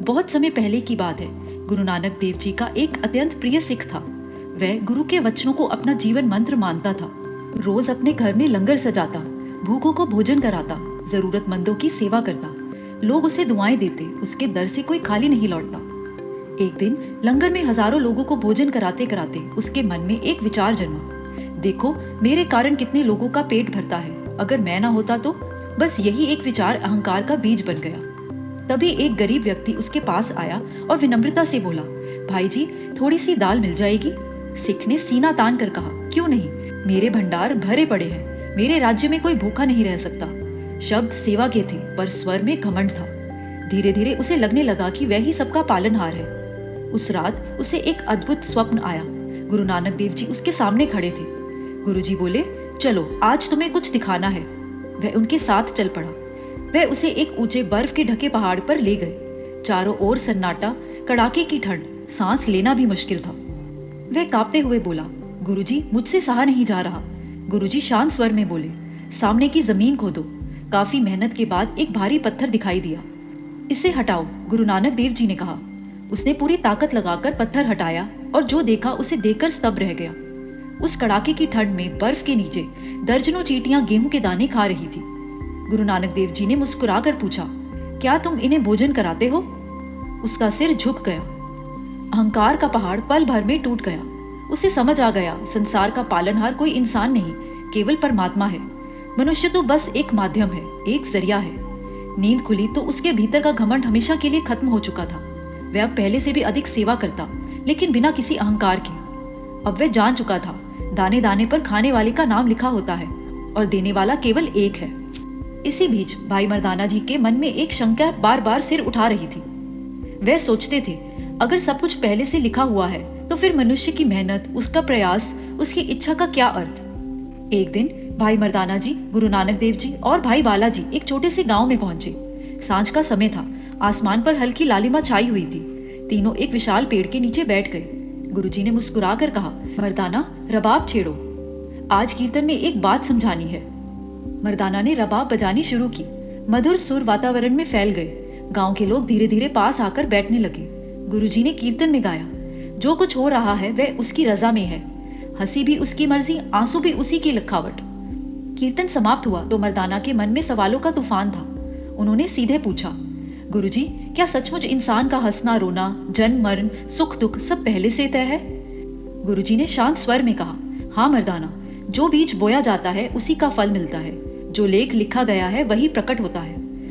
बहुत समय पहले की बात है। गुरु नानक देव जी का एक अत्यंत प्रिय सिख था। वह गुरु के वचनों को अपना जीवन मंत्र मानता था। रोज अपने घर में लंगर सजाता, भूखों को भोजन कराता, जरूरतमंदों की सेवा करता। लोग उसे दुआएं देते, उसके दर से कोई खाली नहीं लौटता। एक दिन लंगर में हजारों लोगों को भोजन कराते कराते उसके मन में एक विचार जन्मा। देखो, मेरे कारण कितने लोगों का पेट भरता है, अगर मैं ना होता तो। बस यही एक विचार अहंकार का बीज बन गया। तभी एक गरीब व्यक्ति उसके पास आया और विनम्रता से बोला, भाई जी, थोड़ी सी दाल मिल जाएगी? सिख ने सीना तान कर कहा, क्यों नहीं, मेरे भंडार भरे पड़े हैं, मेरे राज्य में कोई भूखा नहीं रह सकता। शब्द सेवा के थे, पर स्वर में घमंड था। धीरे धीरे उसे लगने लगा कि वह ही सबका पालनहार है। उस रात उसे एक अद्भुत स्वप्न आया। गुरु नानक देव जी उसके सामने खड़े थे। गुरुजी बोले, चलो आज तुम्हें कुछ दिखाना है। वह उनके साथ चल पड़ा। वह उसे एक ऊंचे बर्फ के ढके पहाड़ पर ले गए। चारों ओर सन्नाटा, कड़ाके की ठंड, सांस लेना भी मुश्किल था। वह कांपते हुए बोला, गुरुजी, मुझसे सहा नहीं जा रहा। गुरुजी शांत स्वर में बोले, सामने की जमीन खोदो। काफी मेहनत के बाद एक भारी पत्थर दिखाई दिया। इसे हटाओ, गुरु नानक देव जी ने कहा। उसने पूरी ताकत लगाकर पत्थर हटाया और जो देखा उसे देखकर स्तब्ध रह गया। उस कड़ाके की ठंड में बर्फ के नीचे दर्जनों चींटियां गेहूं के दाने खा रही थी। गुरु नानक देव जी ने मुस्कुराकर पूछा, क्या तुम इन्हें भोजन कराते हो? उसका सिर झुक गया। अहंकार का पहाड़ पल भर में टूट गया। उसे समझ आ गया, संसार का पालनहार कोई इंसान नहीं, केवल परमात्मा है। मनुष्य तो बस एक माध्यम है, एक जरिया है। नींद खुली तो उसके भीतर का घमंड हमेशा के लिए खत्म हो चुका था। वह अब पहले से भी अधिक सेवा करता, लेकिन बिना किसी अहंकार के। अब वह जान चुका था, दाने दाने पर खाने वाले का नाम लिखा होता है और देने वाला केवल एक है। इसी बीच भाई मर्दाना जी के मन में एक शंका बार बार सिर उठा रही थी। वह सोचते थे, अगर सब कुछ पहले से लिखा हुआ है तो फिर मनुष्य की मेहनत, उसका प्रयास, उसकी इच्छा का क्या अर्थ? एक दिन भाई मर्दाना जी, गुरु नानक देव जी और भाई बाला जी एक छोटे से गांव में पहुंचे। सांझ का समय था। आसमान पर हल्की लालिमा छाई हुई थी। तीनों एक विशाल पेड़ के नीचे बैठ गए। गुरुजी ने मुस्कुराकर कहा, मर्दाना, रबाब छेड़ो। आज कीर्तन में एक बात समझानी है। मर्दाना ने रबाब बजानी शुरू की। मधुर सुर वातावरण में फैल गए। गांव के लोग धीरे धीरे पास आकर बैठने लगे। गुरुजी ने कीर्तन में गाया, जो कुछ हो रहा है वह उसकी रजा में है। हंसी भी उसकी मर्जी, आंसू भी उसी की लिखावट। कीर्तन समाप्त हुआ तो मर्दाना के मन में सवालों का तूफान था। उन्होंने सीधे पूछा, गुरुजी, क्या सचमुच इंसान का हंसना रोना, जन्म मरण, सुख दुख सब पहले से तय है? गुरुजी ने शांत स्वर में कहा, हाँ मर्दाना, जो बीज बोया जाता है उसी का फल मिलता है। जो लेख लिखा गया है वही प्रकट होता है।